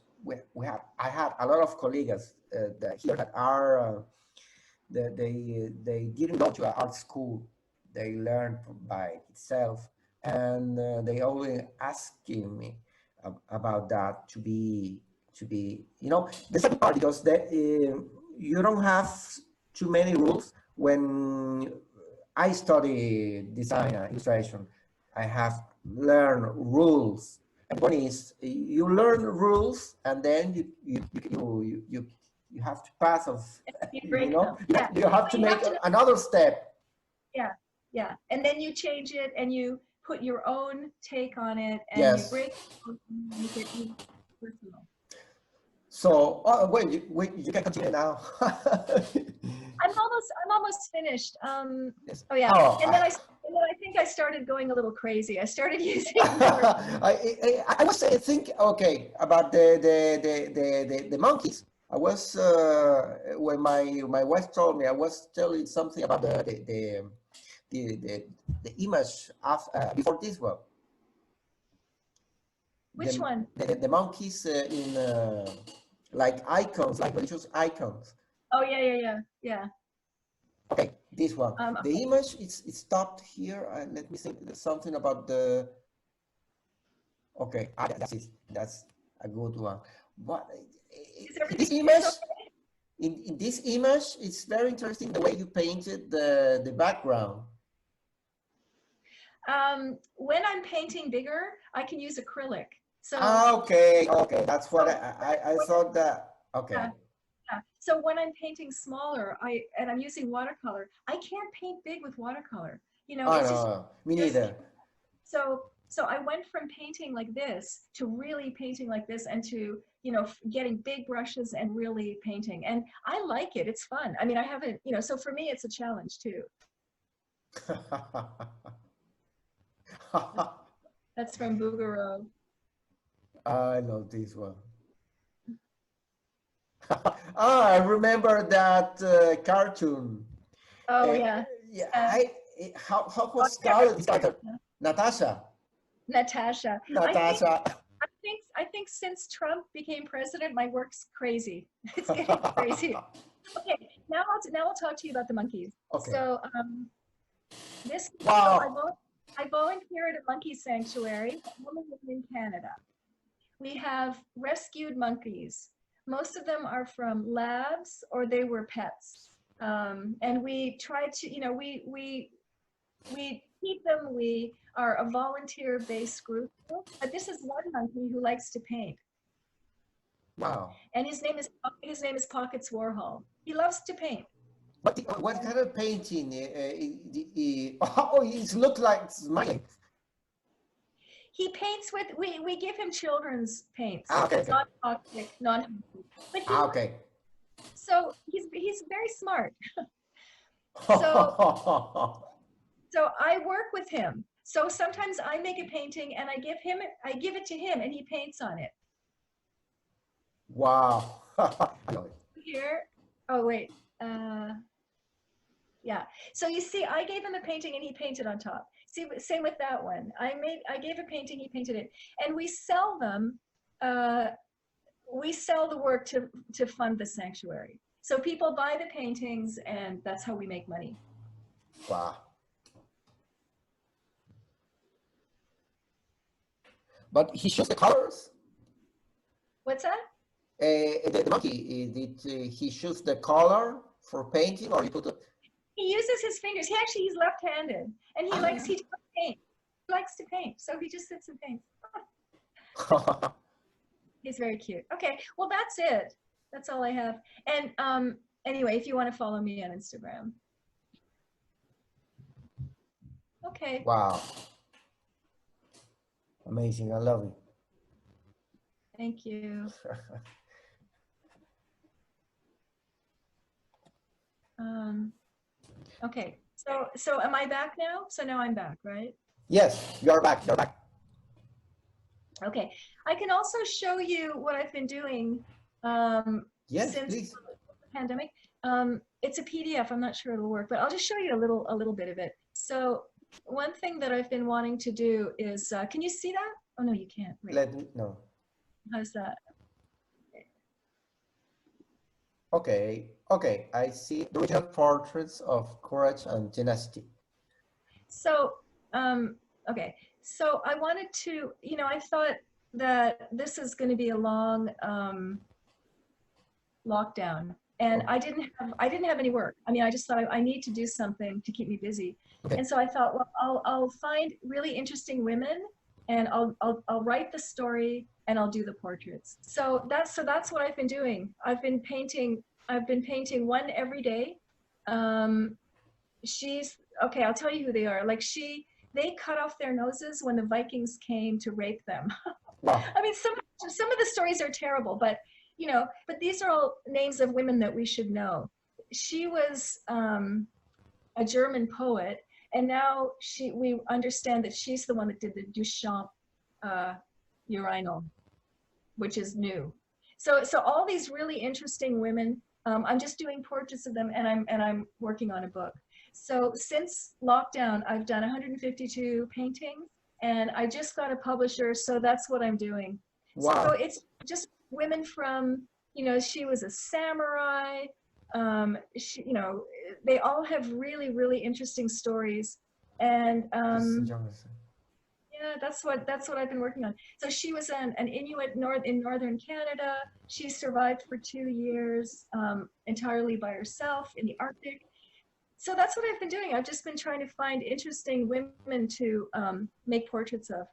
I had a lot of colleagues that here that are they didn't go to an art school. They learned by itself, and they always asking me about that to be you know the second part because you don't have too many rules. When I study design and illustration, I have learned rules. And one is you learn rules, and then you have to pass of you know you have to make another step. Yeah, and then you change it, and you put your own take on it, and you break it personal. So, wait, you can continue now. I'm almost finished. Yes. Oh yeah, and then I think I started going a little crazy. I started using. I was thinking, okay, about the monkeys. I was when my wife told me, I was telling something about the image of before this one. Which one? The monkeys in like icons, like religious icons. Oh yeah. Okay, this one. The image it's stopped here. Let me think. There's something about the. Okay, that's it. That's a good one. But this image, in this image, it's very interesting the way you painted the background. When I'm painting bigger, I can use acrylic. So okay, that's what I thought that. Okay. Yeah. So when I'm painting smaller, I'm using watercolor, I can't paint big with watercolor. You know, no, me neither. So I went from painting like this to really painting like this, and to, you know, getting big brushes and really painting. And I like it. It's fun. I mean, I haven't, you know, so for me, it's a challenge too. That's from Bouguereau. I love this one. I remember that cartoon. Oh yeah. How was started this character? Natasha. I think since Trump became president, my work's crazy. It's getting crazy. Okay, now I'll talk to you about the monkeys. Okay. So I volunteer at a monkey sanctuary in Canada. We have rescued monkeys. Most of them are from labs or they were pets. And we try to, you know, we keep them. We are a volunteer-based group. But this is one monkey who likes to paint. Wow. And his name is Pockets Warhol. He loves to paint. What kind of painting? It looks like smiling. He paints with, we give him children's paints. Okay. Non-toxic, but okay. So he's very smart. So I work with him. So sometimes I make a painting and I give it to him and he paints on it. Wow. I love it. Here, oh wait, yeah. So you see, I gave him a painting and he painted on top. See, same with that one. I gave a painting, he painted it, and we sell them. We sell the work to fund the sanctuary. So people buy the paintings, and that's how we make money. Wow. But he chose the colors. What's that? The monkey, did he choose the color for painting, or you put it? He uses his fingers. He's left-handed, and he likes to paint. He likes to paint, so he just sits and paints. He's very cute. Okay, well that's it. That's all I have. And anyway, if you want to follow me on Instagram. Okay. Wow. Amazing. I love it. Thank you. Okay, so am I back now? So now I'm back, right? Yes, you're back. You're back. Okay, I can also show you what I've been doing Yes, since please. the pandemic. It's a PDF. I'm not sure it'll work, but I'll just show you a little bit of it. So one thing that I've been wanting to do is, can you see that? Oh no, you can't. Wait. Let me know. How's that? Okay, okay. I see the original portraits of courage and tenacity. So, okay. So I wanted to, I thought that this is going to be a long lockdown, and I didn't have any work. I mean, I just thought I need to do something to keep me busy. Okay. And so I thought, well, I'll find really interesting women, and I'll write the story, and I'll do the portraits. So that's what I've been doing. I've been painting one every day. She's okay. I'll tell you who they are. Like they cut off their noses when the Vikings came to rape them. Wow. I mean, some of the stories are terrible, but but these are all names of women that we should know. She was a German poet, and now we understand that she's the one that did the Duchamp urinal, which is new. So all these really interesting women. I'm just doing portraits of them, and I'm working on a book. So since lockdown, I've done 152 paintings, and I just got a publisher, so that's what I'm doing. Wow. So it's just women from, she was a samurai. They all have really, really interesting stories, and yeah, that's what I've been working on. So she was an Inuit in northern Canada. She survived for 2 years entirely by herself in the Arctic. So that's what I've been doing. I've just been trying to find interesting women to make portraits of.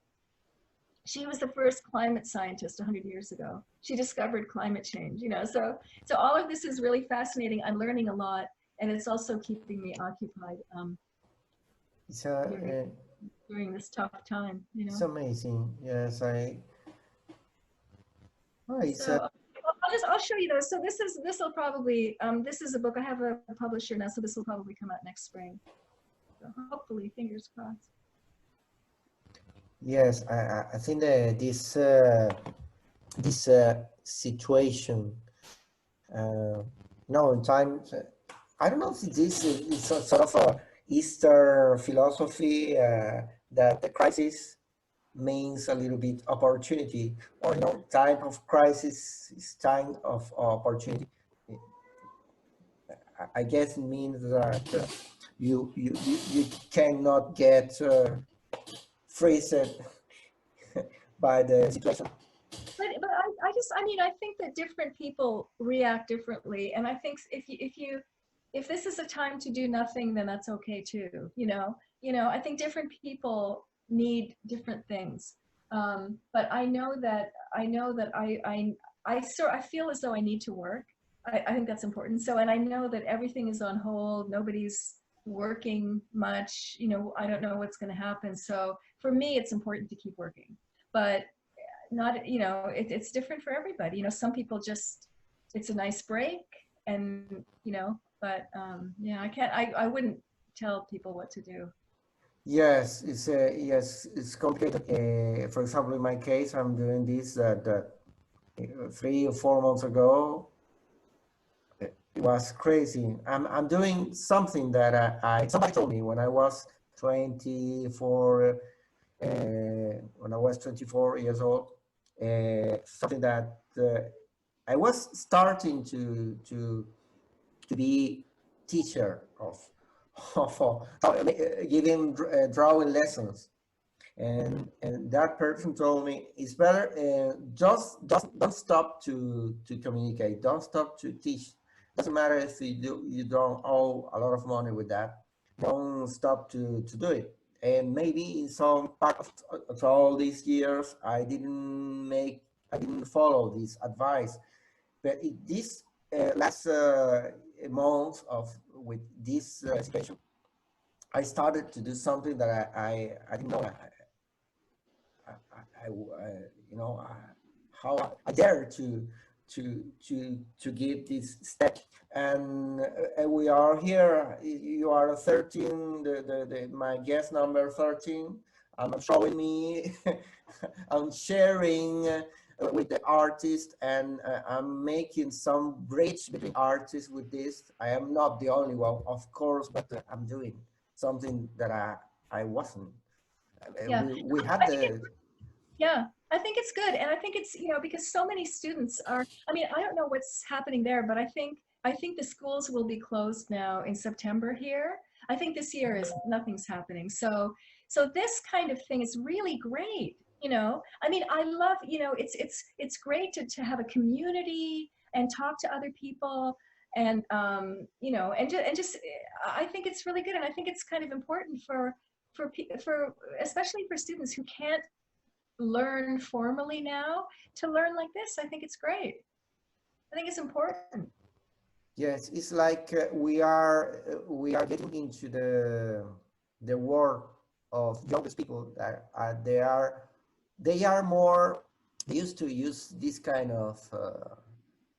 She was the first climate scientist 100 years ago. She discovered climate change, so all of this is really fascinating. I'm learning a lot, and it's also keeping me occupied during this tough time, It's amazing. Yes, So I'll show you those. So this will probably this is a book. I have a publisher now, so this will probably come out next spring. So hopefully, fingers crossed. Yes, I think that this situation, in time, I don't know if this is a sort of a Eastern philosophy that the crisis means a little bit opportunity, or time of crisis is time of opportunity. I guess it means that you cannot get freezed by the situation. But I think that different people react differently, and I think if this is a time to do nothing, then that's okay too. I think different people need different things. But I know that I feel as though I need to work. I think that's important. So, and I know that everything is on hold. Nobody's working much. I don't know what's going to happen. So for me, it's important to keep working. But not, it's different for everybody. Some people just, it's a nice break, and but yeah, I wouldn't tell people what to do. Yes, it's complicated. For example, in my case, I'm doing this that 3 or 4 months ago. It was crazy. I'm doing something that somebody told me when I was 24, when I was 24 years old. Something that I was starting to be teacher of giving drawing lessons. And that person told me it's better just don't stop to communicate, don't stop to teach. Doesn't matter if you don't owe a lot of money with that, don't stop to do it. And maybe in some part of all these years I didn't follow this advice, but this last month of with this situation, I started to do something that I didn't know you know, how I dare to give this step. And we are here. You are 13. My guest number 13. I'm showing me. I'm sharing with the artist, and I'm making some bridge between artists with this. I am not the only one, of course, but I'm doing something that I wasn't. Yeah. We had the. Yeah, I think it's good. And I think it's, you know, because so many students are, I mean, I don't know what's happening there, but I think the schools will be closed now in September here. I think this year is nothing's happening. So this kind of thing is really great, you know. I mean, I love, you know, it's great to have a community and talk to other people and you know, and just I think it's really good, and I think it's kind of important for especially for students who can't learn formally now, to learn like this. I think it's great. I think it's important. Yes, it's like we are getting into the world of youngest people that they are more used to use this kind of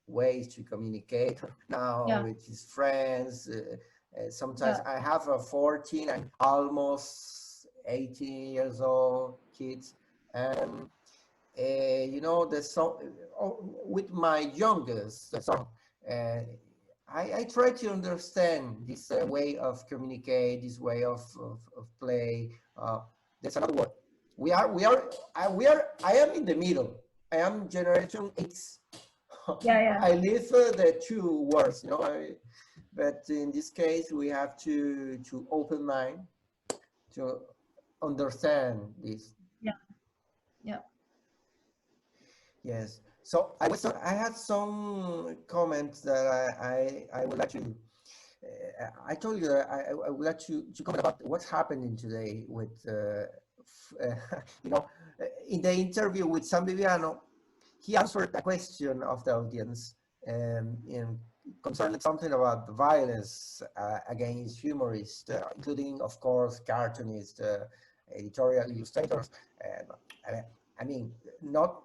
ways to communicate now Yeah, with his friends. Sometimes yeah, I have a 14 and almost 18 years old kids, and you know, the song with my youngest son. Uh, I try to understand this way of communicate, this way of play. There's another word. I am in the middle. I am generation X. yeah, yeah, I live the two words, you know. But in this case, we have to open mind to understand this. yeah, yeah. Yes. So I had some comments that I would like to. I told you that I would like to comment about what's happening today with you know, in the interview with San Viviano, he answered a question of the audience in concerning something about the violence against humorists, including, of course, cartoonists, editorial illustrators. And I mean, not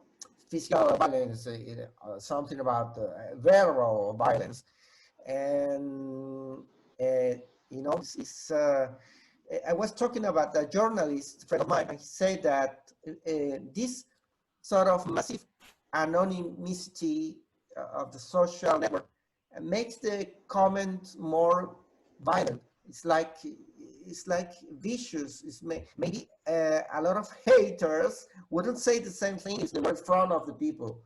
physical violence, something about verbal violence. And, you know, I was talking about a journalist friend of mine, and he said that this sort of massive anonymity of the social network makes the comment more violent. It's like vicious. Maybe a lot of haters wouldn't say the same thing if they were in front of the people.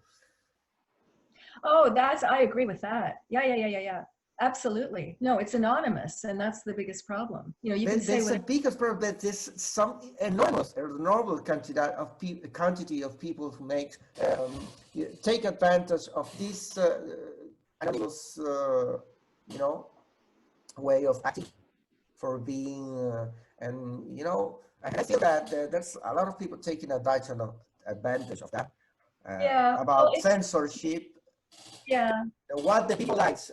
Oh, I agree with that. Yeah, yeah, yeah, yeah, yeah. Absolutely. No, it's anonymous, and that's the biggest problem. You know, you can say There's a whatever. biggest problem that there's some enormous quantity of people who take advantage of this anonymous, you know, way of acting for being, and you know, I feel that there's a lot of people taking advantage of that Yeah, well, about censorship. yeah, What the people likes.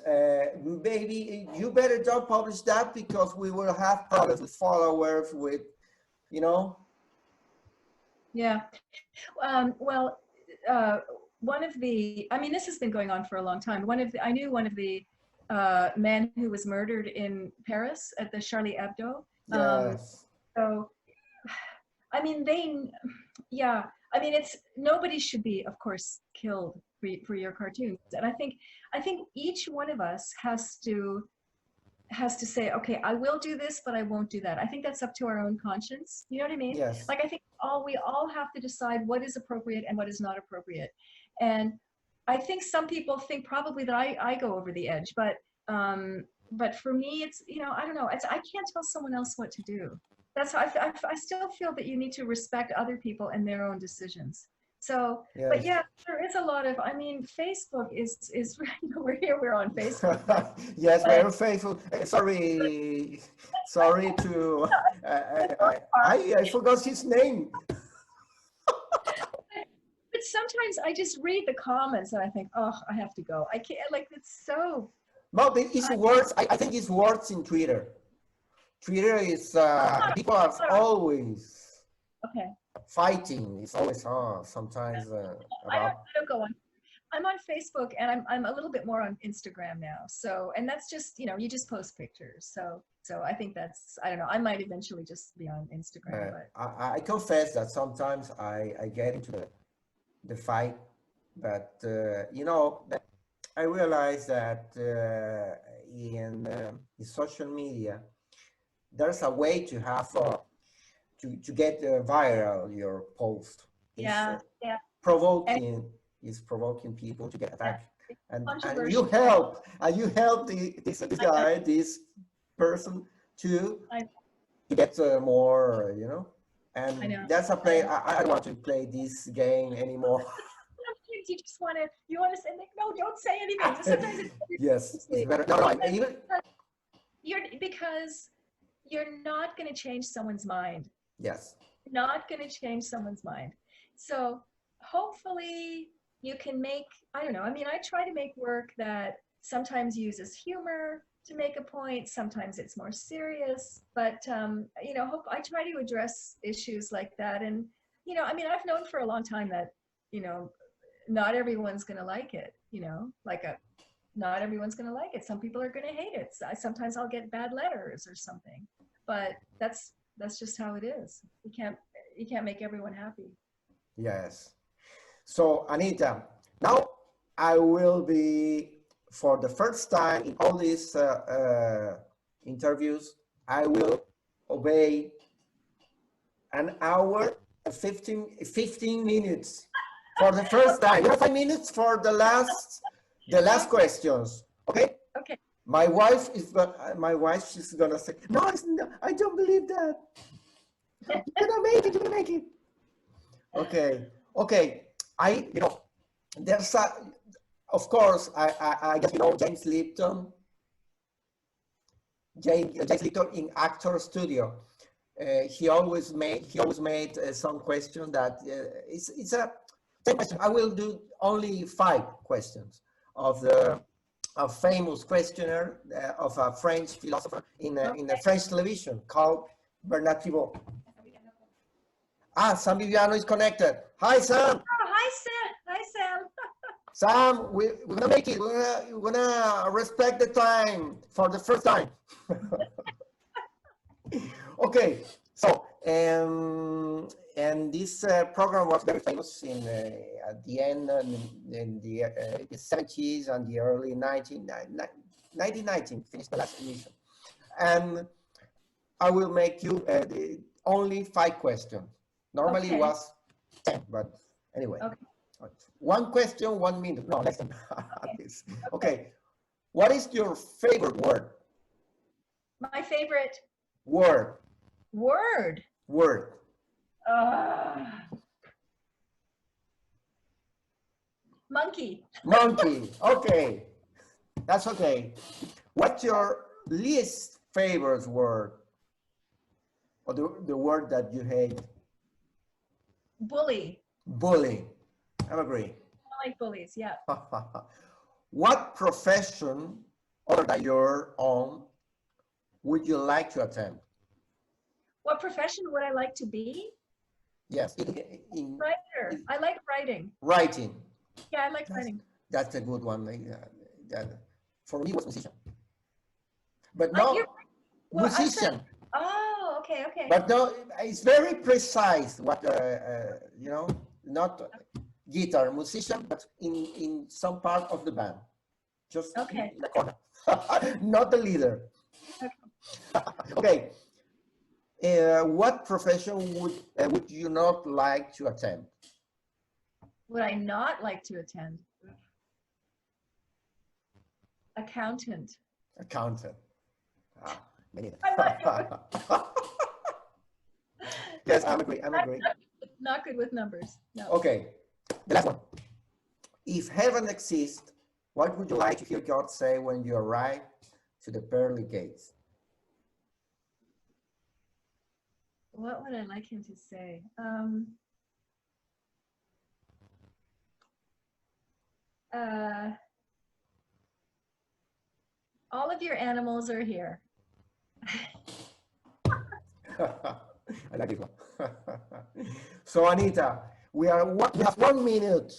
Maybe you better don't publish that because we will have problems with followers, with, you know. yeah. Well, one of the, I mean, this has been going on for a long time. I knew one of the men who was murdered in Paris at the Charlie Hebdo. Yes. So, I mean, yeah, I mean, nobody should be, of course, killed for your cartoons. And I think each one of us has to say, okay, I will do this, but I won't do that. I think that's up to our own conscience. You know what I mean? Yes. Like, I think we all have to decide what is appropriate and what is not appropriate. And I think some people think probably that I go over the edge, but for me, it's, you know, I don't know. I can't tell someone else what to do. That's how I still feel that you need to respect other people and their own decisions. So, Yes. but yeah, there is a lot of, I mean, Facebook is you know, we're on Facebook. Yes, very faithful. Sorry to, I forgot his name. But sometimes I just read the comments and I think, oh, I have to go. I can't, like, it's so. Well, it's worse. I think it's worse in Twitter. Twitter is, people are always fighting. It's always sometimes I don't go on. I'm on Facebook and I'm a little bit more on Instagram now. So, and that's just, you know, you just post pictures. So I think that's, I don't know, I might eventually just be on Instagram. But I confess that sometimes I get into the fight, but you know, I realize that in social media, there's a way to have to get viral your post. Yeah. Provoking is provoking people to get attacked, and you help this guy, this person to get more, you know. And that's a play. I don't want to play this game anymore. You just want to say, no, don't say anything. Sometimes yes, it's better. No, because you're not going to change someone's mind. Yes. Not going to change someone's mind. So hopefully you can make, I don't know, I mean, I try to make work that sometimes uses humor to make a point. Sometimes it's more serious, but, you know, I try to address issues like that. And, you know, I mean, I've known for a long time that, you know, not everyone's going to like it, you know, not everyone's going to like it. Some people are going to hate it. Sometimes I'll get bad letters or something, but that's just how it is. You can't make everyone happy. Yes. So Anita, now I will be, for the first time in all these interviews, I will obey an hour and 15 minutes for the first time. 5 minutes for the last questions. Okay. Okay. My wife is gonna say, no, I don't believe that. You're gonna make it. Okay. You know, there's of course, I guess you know James Lipton. James Lipton in Actor Studio. He always made some question that it's a 10 question. I will do only 5 questions of a famous questionnaire of a French philosopher in a French television called Bernard Thibault. Sam Viviano is connected. Hi, Sam. Oh, hi, Sam. Hi, Sam. Sam, we're gonna make it. We're gonna respect the time for the first time. Okay, so and this program was very famous at the end in the 70s and the early 1990, finished the last edition. And I will make you only 5 questions. Normally it was 10, but anyway. Okay. 1 question, 1 minute. No, less than this. Okay. What is your favorite word? My favorite word. Word. Monkey. Monkey. Okay. That's okay. What's your least favorite word? Or the word that you hate? Bully. Bully. I agree. I like bullies, yeah. What profession other than your own would you like to attempt? What profession would I like to be? Yes. Writer. I like writing. Writing. Yeah, I like writing. That's a good one. For me, was musician. But no, musician. Oh, okay, okay. But no, it's very precise. What you know, not guitar musician, but in some part of the band, just Okay. in the corner, not the leader. Okay. What profession would you not like to attend? Would I not like to attend? Accountant. Accountant. Ah, many. I'm not Yes, I'm agree. I'm agree. Not good with numbers. No. Okay, the last one. If heaven exists, what would you like to hear God say when you arrive to the pearly gates? What would I like him to say? All of your animals are here. I like this one. So Anita, we have 1 minute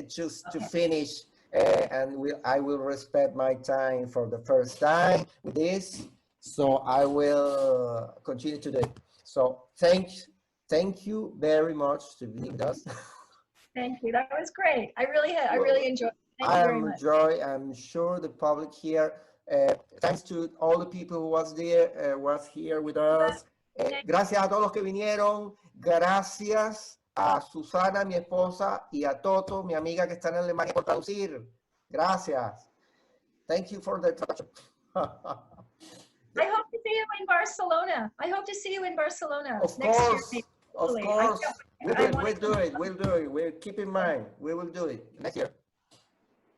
just to finish, and I will respect my time for the first time with this. So I will continue today. So thank you very much to be with us. Thank you. That was great. I really enjoyed it. Thank you very much. I'm sure the public here, thanks to all the people who was here with us. Gracias a todos los que vinieron. Gracias a Susana, mi esposa, y a Toto, mi amiga que está en Alemania, por traducir. Gracias. Thank you for the traduction. I hope to see you in Barcelona. I hope to see you in Barcelona next year. Of course. We'll do it. We'll keep in mind. We will do it next year.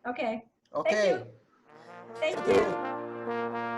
Okay. Okay. Thank you. Thank you.